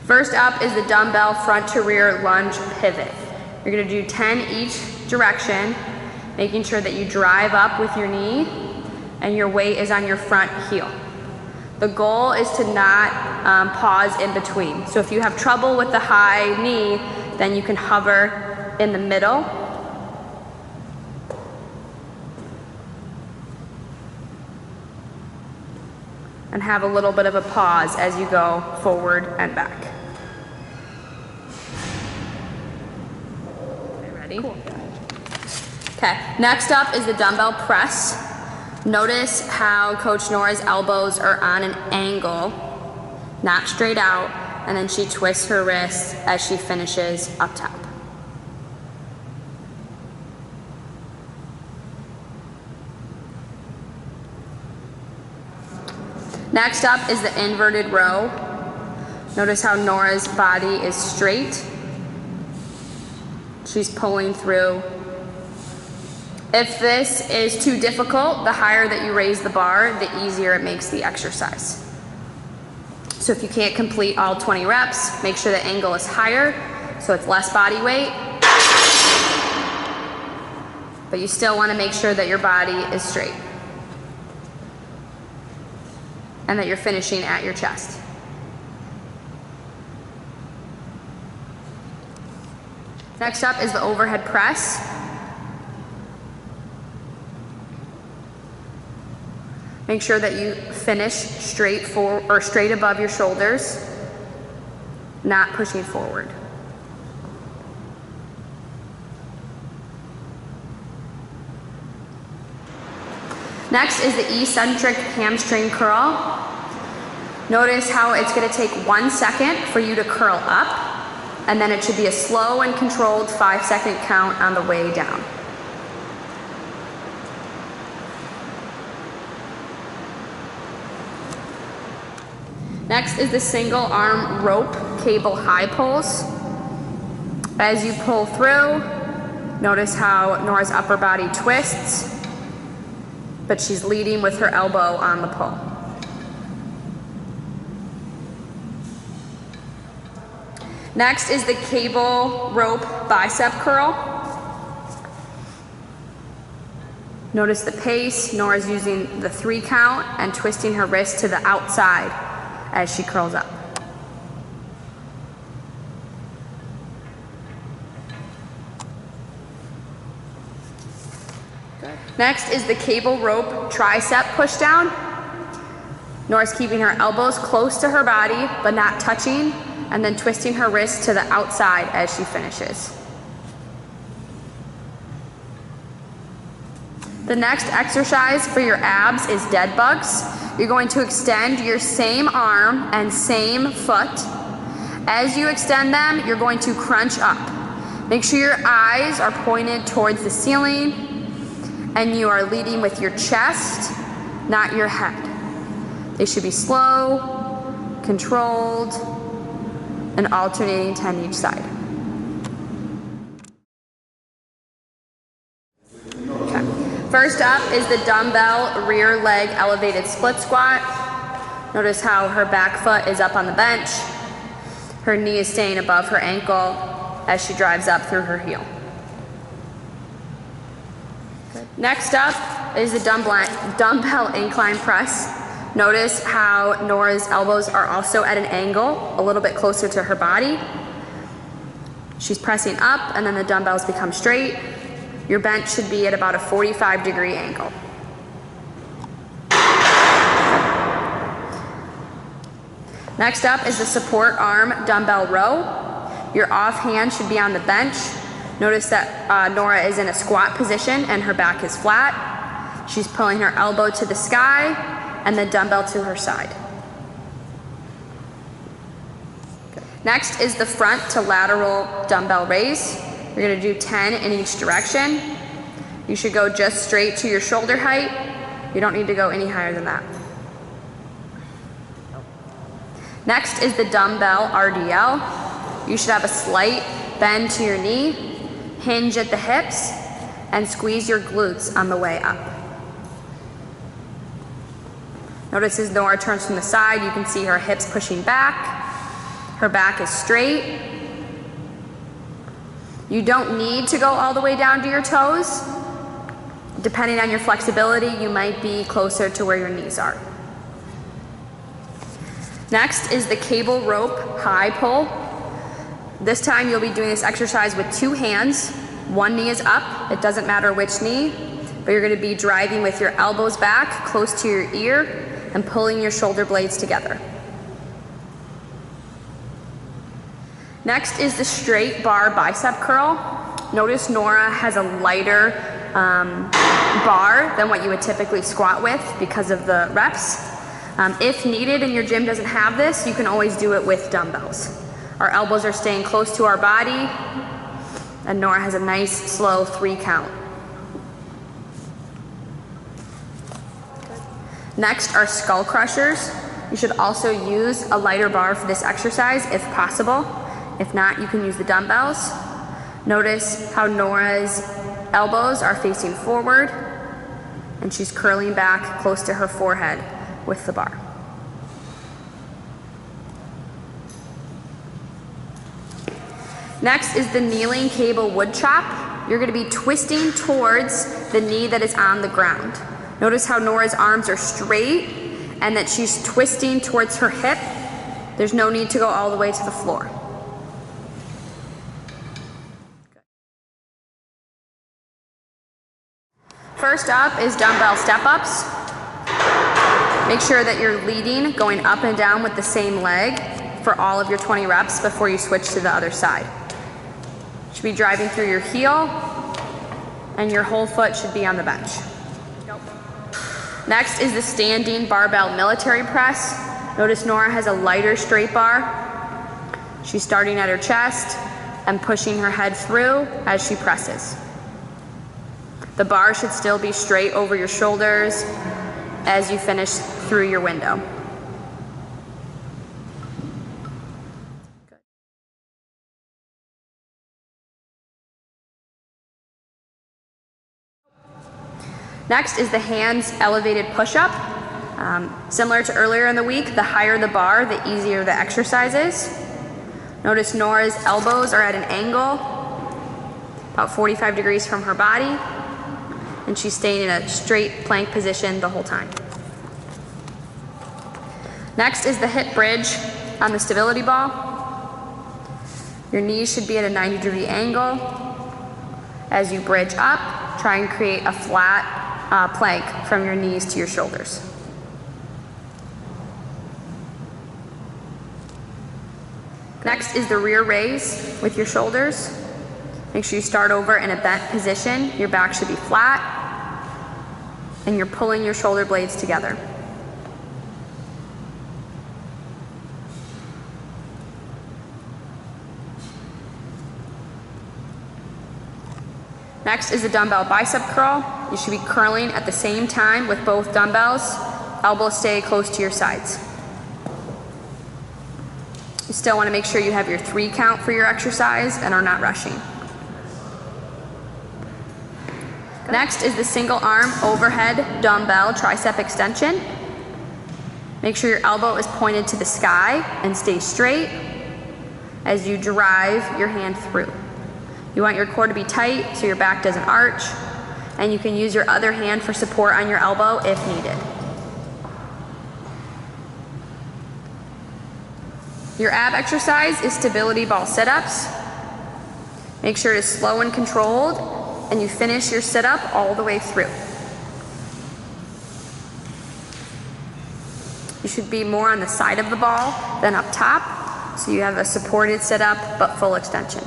First up is the dumbbell front to rear lunge pivot. You're gonna do 10 each direction, making sure that you drive up with your knee and your weight is on your front heel. The goal is to not pause in between. So if you have trouble with the high knee, then you can hover in the middle. And have a little bit of a pause as you go forward and back. Ready? Cool. Okay, next up is the dumbbell press. Notice how Coach Nora's elbows are on an angle, not straight out, and then she twists her wrists as she finishes up top. Next up is the inverted row. Notice how Nora's body is straight. She's pulling through. If this is too difficult, the higher that you raise the bar, the easier it makes the exercise. So if you can't complete all 20 reps, make sure the angle is higher so it's less body weight. But you still want to make sure that your body is straight and that you're finishing at your chest. Next up is the overhead press. Make sure that you finish straight above your shoulders, not pushing forward. Next is the eccentric hamstring curl. Notice how it's going to take 1 second for you to curl up, and then it should be a slow and controlled 5-second count on the way down. Next is the single arm rope cable high pulls. As you pull through, notice how Nora's upper body twists, but she's leading with her elbow on the pull. Next is the cable rope bicep curl. Notice the pace. Nora's using the 3 count and twisting her wrist to the outside as she curls up. Good. Next is the cable rope tricep pushdown. Nora's keeping her elbows close to her body but not touching, and then twisting her wrist to the outside as she finishes. The next exercise for your abs is dead bugs. You're going to extend your same arm and same foot. As you extend them, you're going to crunch up. Make sure your eyes are pointed towards the ceiling and you are leading with your chest, not your head. They should be slow, controlled, and alternating 10 each side. Okay. First up is the dumbbell rear leg elevated split squat. Notice how her back foot is up on the bench. Her knee is staying above her ankle as she drives up through her heel. Next up is the dumbbell incline press. Notice how Nora's elbows are also at an angle, a little bit closer to her body. She's pressing up and then the dumbbells become straight. Your bench should be at about a 45-degree angle. Next up is the support arm dumbbell row. Your off hand should be on the bench. Notice that Nora is in a squat position and her back is flat. She's pulling her elbow to the sky and the dumbbell to her side. Next is the front to lateral dumbbell raise. You're going to do 10 in each direction. You should go just straight to your shoulder height. You don't need to go any higher than that. Next is the dumbbell RDL. You should have a slight bend to your knee, hinge at the hips, and squeeze your glutes on the way up. Notice as Nora turns from the side, you can see her hips pushing back, Her back is straight. You don't need to go all the way down to your toes. Depending on your flexibility, you might be closer to where your knees are. Next is the cable rope high pull. This time you'll be doing this exercise with 2 hands. One knee is up, it doesn't matter which knee, but you're gonna be driving with your elbows back close to your ear and pulling your shoulder blades together. Next is the straight bar bicep curl. Notice Nora has a lighter bar than what you would typically squat with because of the reps. If needed and your gym doesn't have this, you can always do it with dumbbells. Our elbows are staying close to our body, and Nora has a nice slow 3 count. Next are skull crushers. You should also use a lighter bar for this exercise if possible. If not, you can use the dumbbells. Notice how Nora's elbows are facing forward and she's curling back close to her forehead with the bar. Next is the kneeling cable wood chop. You're going to be twisting towards the knee that is on the ground. Notice how Nora's arms are straight and that she's twisting towards her hip. There's no need to go all the way to the floor. First up is dumbbell step-ups. Make sure that you're leading, going up and down with the same leg for all of your 20 reps before you switch to the other side. You should be driving through your heel, and your whole foot should be on the bench. Next is the standing barbell military press. Notice Nora has a lighter straight bar. She's starting at her chest and pushing her head through as she presses. The bar should still be straight over your shoulders as you finish through your window. Next is the hands elevated push-up. Similar to earlier in the week, the higher the bar, the easier the exercise is. Notice Nora's elbows are at an angle, about 45 degrees from her body, and she's staying in a straight plank position the whole time. Next is the hip bridge on the stability ball. Your knees should be at a 90-degree angle. As you bridge up, try and create a flat plank from your knees to your shoulders. Next is the rear raise with your shoulders. Make sure you start over in a bent position. Your back should be flat, and you're pulling your shoulder blades together. Next is the dumbbell bicep curl. You should be curling at the same time with both dumbbells. Elbows stay close to your sides. You still want to make sure you have your 3 count for your exercise and are not rushing. Next is the single arm overhead dumbbell tricep extension. Make sure your elbow is pointed to the sky and stay straight as you drive your hand through. You want your core to be tight so your back doesn't arch, and you can use your other hand for support on your elbow if needed. Your ab exercise is stability ball sit-ups. Make sure it is slow and controlled, and you finish your sit-up all the way through. You should be more on the side of the ball than up top, so you have a supported sit-up but full extension.